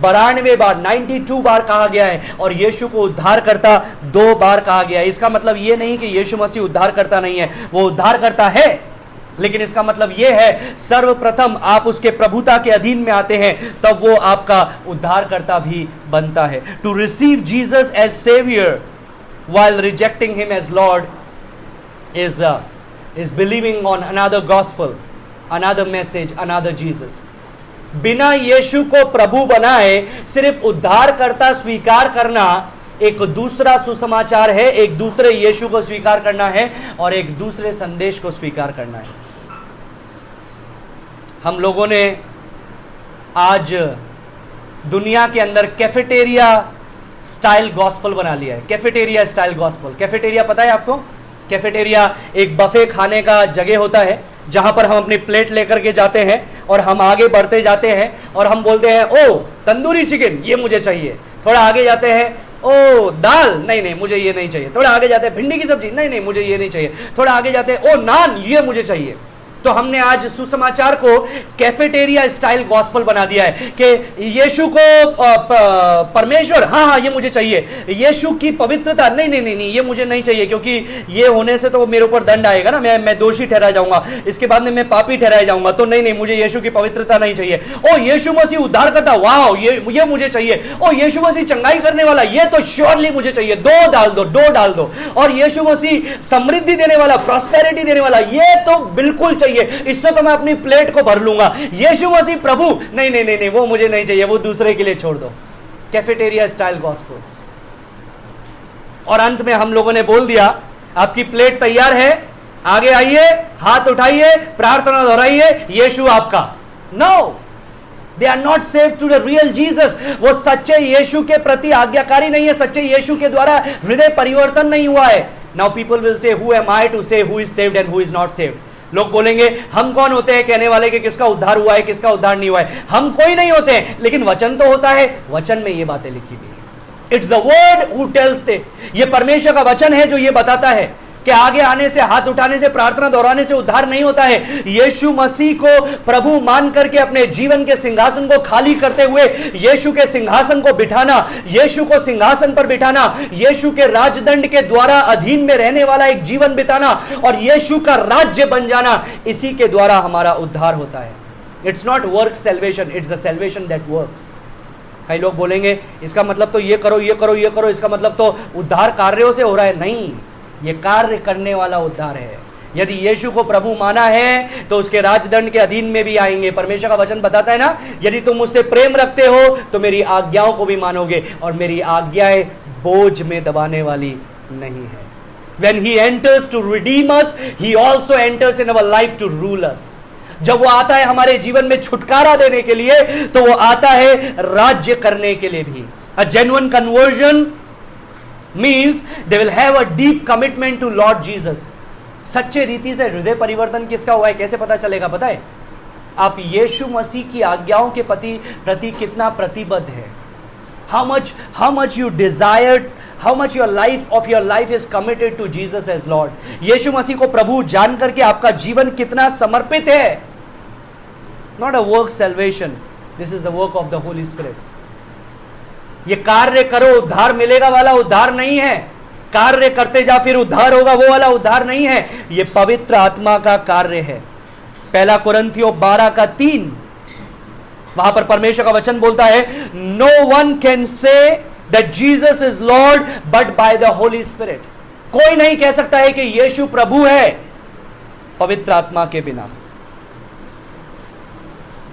92 बार 92 बार कहा गया है और यीशु को उद्धारकर्ता 2 बार कहा गया है. इसका मतलब यह नहीं कि यीशु मसीह उद्धारकर्ता नहीं है, वो उद्धारकर्ता है, लेकिन इसका मतलब यह है सर्वप्रथम आप उसके प्रभुता के अधीन में आते हैं तब वो आपका उद्धारकर्ता भी बनता है. To receive Jesus as saviour while rejecting him as Lord is believing on another gospel, another message, another Jesus. बिना यीशु को प्रभु बनाए सिर्फ उद्धारकर्ता स्वीकार करना एक दूसरा सुसमाचार है, एक दूसरे यीशु को स्वीकार करना है और एक दूसरे संदेश को स्वीकार करना है. हम लोगों ने आज दुनिया के अंदर कैफेटेरिया स्टाइल गॉस्पल बना लिया है. Cafeteria style gospel. कैफेटेरिया पता है आपको? कैफेटेरिया एक बफे खाने का जगह होता है जहां पर हम अपनी प्लेट लेकर के जाते हैं और हम आगे बढ़ते जाते हैं और हम बोलते हैं ओ तंदूरी चिकन ये मुझे चाहिए. थोड़ा आगे जाते हैं ओ दाल नहीं मुझे ये नहीं चाहिए. थोड़ा आगे जाते हैं भिंडी की सब्जी नहीं मुझे ये नहीं चाहिए. थोड़ा आगे जाते हैं ओ नान ये मुझे चाहिए. तो हमने आज सुसमाचार को कैफेटेरिया स्टाइल गॉस्पल बना दिया है कि यीशु को परमेश्वर हाँ ये मुझे चाहिए, यीशु की पवित्रता नहीं ये मुझे नहीं चाहिए क्योंकि ये होने से तो मेरे ऊपर दंड आएगा ना, मैं दोषी ठहराया जाऊंगा, इसके बाद में मैं पापी ठहराया जाऊंगा. तो नहीं मुझे यीशु की पवित्रता नहीं चाहिए. ओ यीशु मसीह उद्धार करता वाह ये मुझे चाहिए. ओ यीशु मसीह चंगाई करने वाला ये तो श्योरली मुझे चाहिए, दो डाल दो. और यीशु मसीह समृद्धि देने वाला, प्रॉस्पेरिटी देने वाला ये तो बिल्कुल चाहिए, इससे तो मैं अपनी प्लेट को भर लूंगा. यीशु मसीह प्रभु नहीं वो मुझे नहीं चाहिए, वो दूसरे के लिए छोड़ दो. Cafeteria style gospel. और अंत में हम लोगों ने बोल दिया आपकी प्लेट तैयार है, आगे आइए, हाथ उठाइए, प्रार्थना दोहराइए, यीशु आपका. No, they are not saved to the real Jesus. वो सच्चे यीशु के प्रति आज्ञाकारी नहीं है, सच्चे यीशु के द्वारा हृदय परिवर्तन नहीं हुआ है. Now people will say who am I to say who is saved and who is not saved. लोग बोलेंगे हम कौन होते हैं कहने वाले कि किसका उद्धार हुआ है किसका उद्धार नहीं हुआ है. हम कोई नहीं होते हैं, लेकिन वचन तो होता है, वचन में ये बातें लिखी हुई है. It's the word who tells it. ये परमेश्वर का वचन है जो ये बताता है कि आगे आने से, हाथ उठाने से, प्रार्थना दोहराने से उद्धार नहीं होता है. यीशु मसीह को प्रभु मान करके अपने जीवन के सिंहासन को खाली करते हुए यीशु के सिंहासन को बिठाना, यीशु को सिंहासन पर बिठाना, यीशु के राजदंड के द्वारा अधीन में रहने वाला एक जीवन बिताना और यीशु का राज्य बन जाना, इसी के द्वारा हमारा उद्धार होता है. It's not work salvation, it's the salvation that works. कई लोग बोलेंगे इसका मतलब तो ये करो, इसका मतलब तो उद्धार कार्यों से हो रहा है. नहीं, ये कार्य करने वाला उद्धार है. यदि यीशु को प्रभु माना है तो उसके राजदंड के अधीन में भी आएंगे. परमेश्वर का वचन बताता है ना, यदि तुम मुझसे प्रेम रखते हो तो मेरी आज्ञाओं को भी मानोगे और मेरी आज्ञाएं बोझ में दबाने वाली नहीं है. When he enters to redeem us, he also enters in our life to rule us. जब वो आता है हमारे जीवन में छुटकारा देने के लिए, तो वो आता है राज्य करने के लिए भी। A genuine conversion means they will have a deep commitment to Lord Jesus. सच्चे रीति से हृदय परिवर्तन किसका हुआ है कैसे पता चलेगा पता है? आप यीशु मसीह की आज्ञाओं के प्रति कितना प्रतिबद्ध है। How much you desire, how much your life is committed to Jesus as lord. Yeshu मसीह को प्रभु जान करके आपका जीवन कितना समर्पित है। Not a work salvation, this is the work of the Holi spirit. ये कार्य करो उद्धार मिलेगा वाला उद्धार नहीं है, कार्य करते जा फिर उद्धार होगा वो वाला उद्धार नहीं है। ये पवित्र आत्मा का कार्य है। पहला कुरिन्थियों 12:3 वहां पर परमेश्वर का वचन बोलता है, no one can say that Jesus is Lord but by the Holi Spirit. कोई नहीं कह सकता है कि यीशु प्रभु है पवित्र आत्मा के बिना।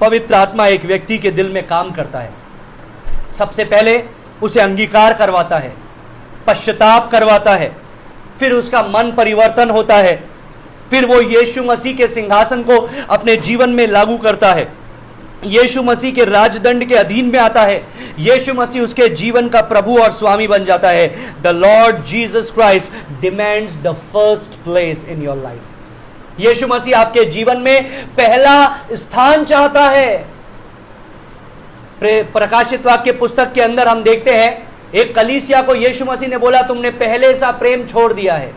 पवित्र आत्मा एक व्यक्ति के दिल में काम करता है। सबसे पहले उसे अंगीकार करवाता है, पश्चाताप करवाता है, फिर उसका मन परिवर्तन होता है, फिर वो यीशु मसीह के सिंहासन को अपने जीवन में लागू करता है, यीशु मसीह के राजदंड के अधीन में आता है, यीशु मसीह उसके जीवन का प्रभु और स्वामी बन जाता है। The lord Jesus Christ demands the first place in your life. Yeshu Masih आपके जीवन में पहला स्थान चाहता है। प्रकाशित वाक्य पुस्तक के अंदर हम देखते हैं, एक कलीसिया को यीशु मसीह ने बोला, तुमने पहले सा प्रेम छोड़ दिया है,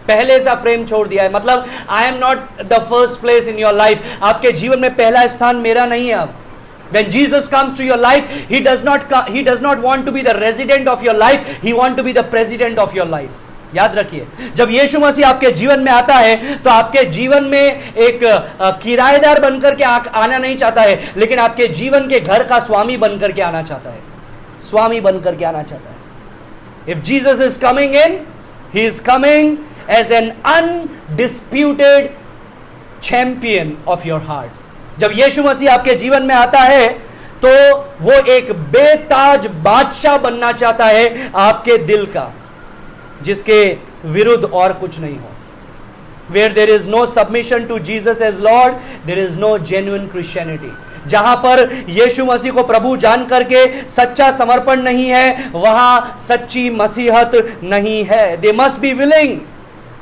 पहले सा प्रेम छोड़ दिया है। मतलब I am not the first place in your life. आपके जीवन में पहला स्थान मेरा नहीं है। अब when Jesus comes to your life, he does not want to be the resident of your life, he want to be the president of your life। याद रखिए, जब यीशु मसीह आपके जीवन में आता है तो आपके जीवन में एक किराएदार बनकर के आना नहीं चाहता है, लेकिन आपके जीवन के घर का स्वामी बनकर के आना चाहता है, स्वामी बनकर के आना चाहता है। If Jesus is coming in, he is coming as an undisputed champion of your heart। जब यीशु मसीह आपके जीवन में आता है तो वो एक बेताज बादशाह बनना चाहता है आपके दिल का, जिसके विरुद्ध और कुछ नहीं हो। Where there is no submission to Jesus as Lord, there is no genuine Christianity। जहां पर यीशु मसीह को प्रभु जान करके सच्चा समर्पण नहीं है, वहां सच्ची मसीहत नहीं है। They must be willing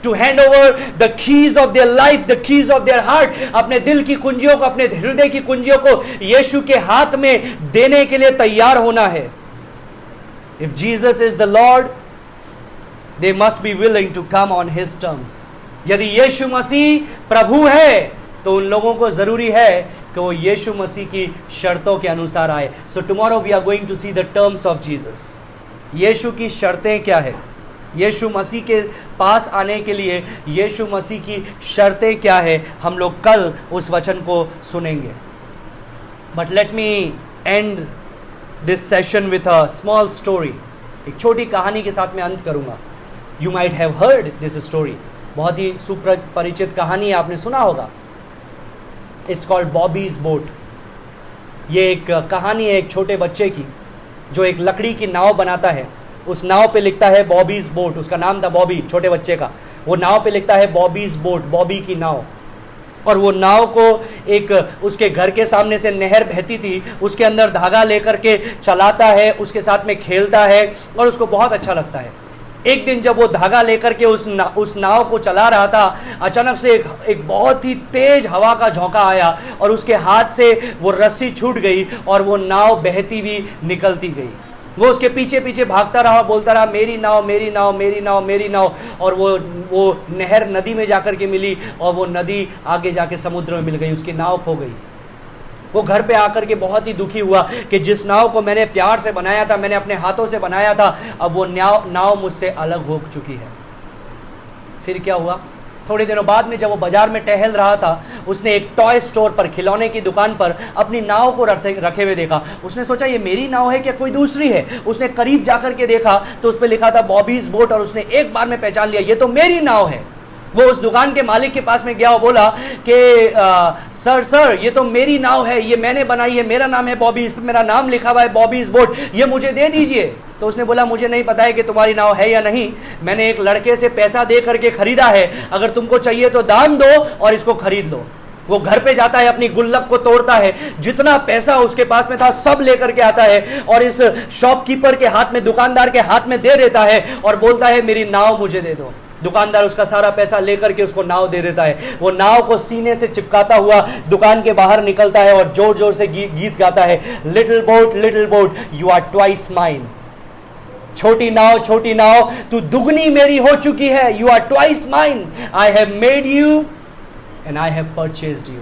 to hand over the keys of their life, the keys of their heart। अपने दिल की कुंजियों को, अपने हृदय की कुंजियों को यीशु के हाथ में देने के लिए तैयार होना है। If Jesus is the Lord, they must be willing to come on his terms। यदि यीशु मसीह प्रभु है तो उन लोगों को जरूरी है कि वो यीशु मसीह की शर्तों के अनुसार आए। So tomorrow we are going to see the terms of Jesus। यीशु की शर्तें क्या है, यीशु मसीह के पास आने के लिए यीशु मसीह की शर्तें क्या है, हम लोग कल उस वचन को सुनेंगे। But let me and this session with a small story. एक छोटी कहानी के साथ मैं अंत करूंगा। You might have heard this story. बहुत ही सुपरिचित कहानी है, आपने सुना होगा। It's called Bobby's boat. ये एक कहानी है एक छोटे बच्चे की जो एक लकड़ी की नाव बनाता है। उस नाव पे लिखता है बॉबीज बोट। उसका नाम था बॉबी, छोटे बच्चे का। वो नाव पे लिखता है बॉबीज बोट, बॉबी की नाव। और वो नाव को एक उसके घर के सामने से नहर बहती थी, उसके अंदर धागा लेकर के चलाता है, उसके साथ में खेलता है और उसको बहुत अच्छा लगता है। एक दिन जब वो धागा लेकर के उस नाव को चला रहा था, अचानक से एक बहुत ही तेज हवा का झोंका आया और उसके हाथ से वो रस्सी छूट गई और वो नाव बहती हुई निकलती गई। वो उसके पीछे पीछे भागता रहा, बोलता रहा, मेरी नाव, मेरी नाव, मेरी नाव, मेरी नाव। और वो नहर नदी में जाकर के मिली और वो नदी आगे जाके समुद्र में मिल गई, उसकी नाव खो गई। वो घर पे आकर के बहुत ही दुखी हुआ कि जिस नाव को मैंने प्यार से बनाया था, मैंने अपने हाथों से बनाया था, अब वो नाव मुझसे अलग हो चुकी है। फिर क्या हुआ? थोड़े दिनों बाद में जब वो बाजार में टहल रहा था, उसने एक टॉय स्टोर पर, खिलौने की दुकान पर अपनी नाव को रखे हुए देखा। उसने सोचा ये मेरी नाव है क्या कोई दूसरी है? उसने करीब जाकर के देखा तो उस पर लिखा था बॉबीज बोट और उसने एक बार में पहचान लिया ये तो मेरी नाव है। वो उस दुकान के मालिक के पास में गया और बोला कि सर ये तो मेरी नाव है, ये मैंने बनाई है, मेरा नाम है बॉबी, इस पर मेरा नाम लिखा हुआ है बॉबीज बोट, ये मुझे दे दीजिए। तो उसने बोला मुझे नहीं पता है कि तुम्हारी नाव है या नहीं, मैंने एक लड़के से पैसा दे करके खरीदा है, अगर तुमको चाहिए तो दाम दो और इसको खरीद लो। वो घर पे जाता है, अपनी गुल्लक को तोड़ता है, जितना पैसा उसके पास में था सब लेकर के आता है और इस शॉपकीपर के हाथ में, दुकानदार के हाथ में दे देता है और बोलता है मेरी नाव मुझे दे दो। दुकानदार उसका सारा पैसा लेकर के उसको नाव दे देता है। वो नाव को सीने से चिपकाता हुआ दुकान के बाहर निकलता है और जोर जोर से गीत गाता है, little boat you are twice mine. छोटी नाव तू दुगनी मेरी हो चुकी है। You are twice mine, I have made you and I have purchased you.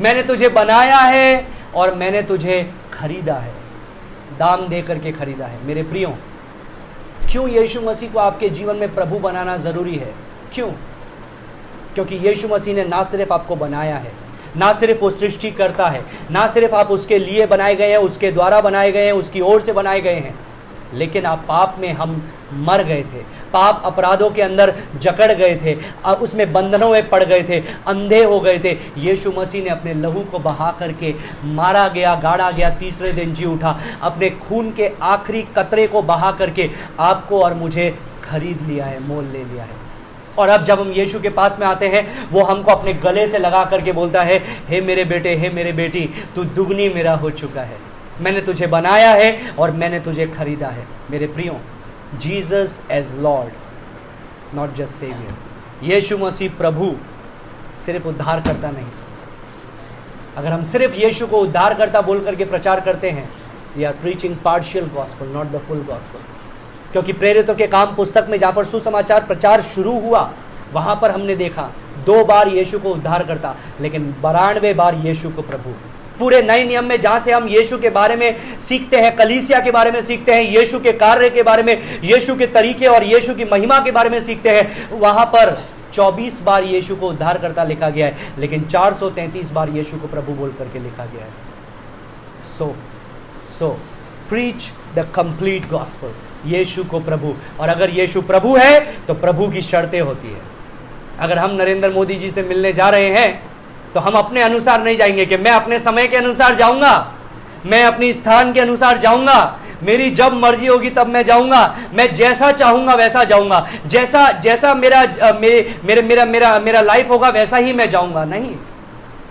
मैंने तुझे बनाया है और मैंने तुझे खरीदा है, दाम दे करके खरीदा है। मेरे प्रियो, क्यों यीशु मसीह को आपके जीवन में प्रभु बनाना जरूरी है? क्यों? क्योंकि यीशु मसीह ने ना सिर्फ आपको बनाया है, ना सिर्फ वो सृष्टि करता है, ना सिर्फ आप उसके लिए बनाए गए हैं, उसके द्वारा बनाए गए हैं, उसकी ओर से बनाए गए हैं, लेकिन आप पाप में हम मर गए थे, पाप अपराधों के अंदर जकड़ गए थे, उसमें बंधनों में पड़ गए थे, अंधे हो गए थे। यीशु मसीह ने अपने लहू को बहा करके मारा गया, गाड़ा गया, तीसरे दिन जी उठा, अपने खून के आखिरी कतरे को बहा करके आपको और मुझे खरीद लिया है, मोल ले लिया है। और अब जब हम यीशु के पास में आते हैं, वो हमको अपने गले से लगा करके बोलता है, हे मेरे बेटे, हे मेरे बेटी, तू दुगनी मेरा हो चुका है। मैंने तुझे बनाया है और मैंने तुझे खरीदा है। मेरे प्रियो, Jesus as lord, not just saviour. यीशु मसीह प्रभु सिर्फ उद्धार करता नहीं। अगर हम सिर्फ यीशु को उद्धार करता बोल करके प्रचार करते हैं, we are preaching partial gospel, not the full gospel. क्योंकि प्रेरितों के काम पुस्तक में जहां पर सुसमाचार प्रचार शुरू हुआ, वहां पर हमने देखा 2 बार यीशु को उद्धार करता, लेकिन 92 बार यीशु को प्रभु। पूरे नए नियम में जहां से हम यीशु के बारे में सीखते हैं, कलीसिया के बारे में सीखते हैं, यीशु के कार्य के बारे में, यीशु के तरीके और यीशु की महिमा के बारे में सीखते हैं, वहां पर 24 बार यीशु को उद्धार करता लिखा गया है, लेकिन 433 बार यीशु को प्रभु बोल करके लिखा गया है। सो प्रीच द कंप्लीट गॉस्पेल, यीशु को प्रभु। और अगर यीशु प्रभु है तो प्रभु की शर्तें होती है। अगर हम नरेंद्र मोदी जी से मिलने जा रहे हैं तो हम अपने अनुसार नहीं जाएंगे कि मैं अपने समय के अनुसार जाऊंगा, मैं अपनी स्थान के अनुसार जाऊंगा, मेरी जब मर्जी होगी तब मैं जाऊंगा, मैं जैसा चाहूंगा वैसा जाऊंगा, जैसा मेरा लाइफ होगा वैसा ही मैं जाऊंगा। नहीं,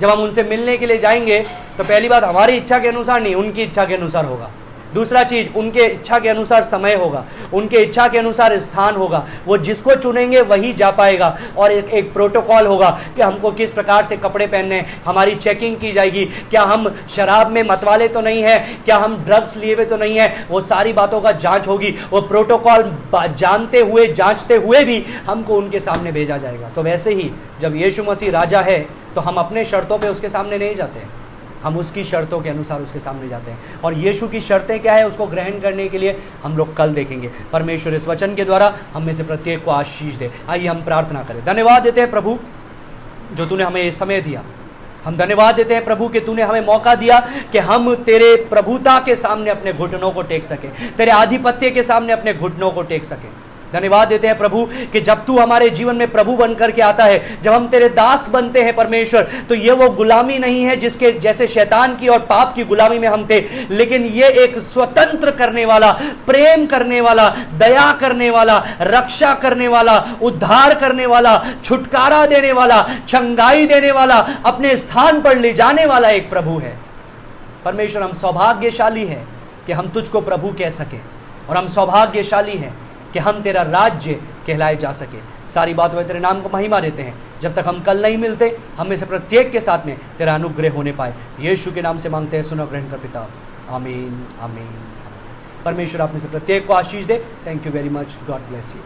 जब हम उनसे मिलने के लिए जाएंगे तो पहली बात हमारी इच्छा के अनुसार नहीं, उनकी इच्छा के अनुसार होगा। दूसरा चीज, उनके इच्छा के अनुसार समय होगा, उनके इच्छा के अनुसार स्थान होगा। वो जिसको चुनेंगे वही जा पाएगा। और एक प्रोटोकॉल होगा कि हमको किस प्रकार से कपड़े पहनने हैं, हमारी चेकिंग की जाएगी, क्या हम शराब में मतवाले तो नहीं है, क्या हम ड्रग्स लिए हुए तो नहीं है, वो सारी बातों का जांच होगी। वो प्रोटोकॉल जानते हुए, जांचते हुए भी हमको उनके सामने भेजा जाएगा। तो वैसे ही जब यीशु मसीह राजा है तो हम अपने शर्तों पर उसके सामने नहीं जाते हैं, हम उसकी शर्तों के अनुसार उसके सामने जाते हैं। और यीशु की शर्तें क्या है, उसको ग्रहण करने के लिए हम लोग कल देखेंगे। परमेश्वर इस वचन के द्वारा हम में से प्रत्येक को आशीष दे। आइए हम प्रार्थना करें। धन्यवाद देते हैं प्रभु जो तूने हमें ये समय दिया। हम धन्यवाद देते हैं प्रभु कि तूने हमें मौका दिया कि हम तेरे प्रभुता के सामने अपने घुटनों को टेक सके, तेरे आधिपत्य के सामने अपने घुटनों को टेक सके। धन्यवाद देते हैं प्रभु कि जब तू हमारे जीवन में प्रभु बन करके आता है, जब हम तेरे दास बनते हैं परमेश्वर, तो ये वो गुलामी नहीं है जिसके जैसे शैतान की और पाप की गुलामी में हम थे, लेकिन ये एक स्वतंत्र करने वाला, प्रेम करने वाला, दया करने वाला, रक्षा करने वाला, उद्धार करने वाला, छुटकारा देने वाला, छंगाई देने वाला, अपने स्थान पर ले जाने वाला एक प्रभु है। परमेश्वर, हम सौभाग्यशाली हैं कि हम तुझको प्रभु कह सके, और हम सौभाग्यशाली हैं कि हम तेरा राज्य कहलाए जा सके। सारी बातों में तेरे नाम को महिमा देते हैं। जब तक हम कल नहीं मिलते, हम में से प्रत्येक के साथ में तेरा अनुग्रह होने पाए। यीशु के नाम से मांगते हैं, सुनो ग्रहण कर पिता, आमीन आमीन। परमेश्वर आप में से प्रत्येक को आशीष दे। Thank you very much. God bless you.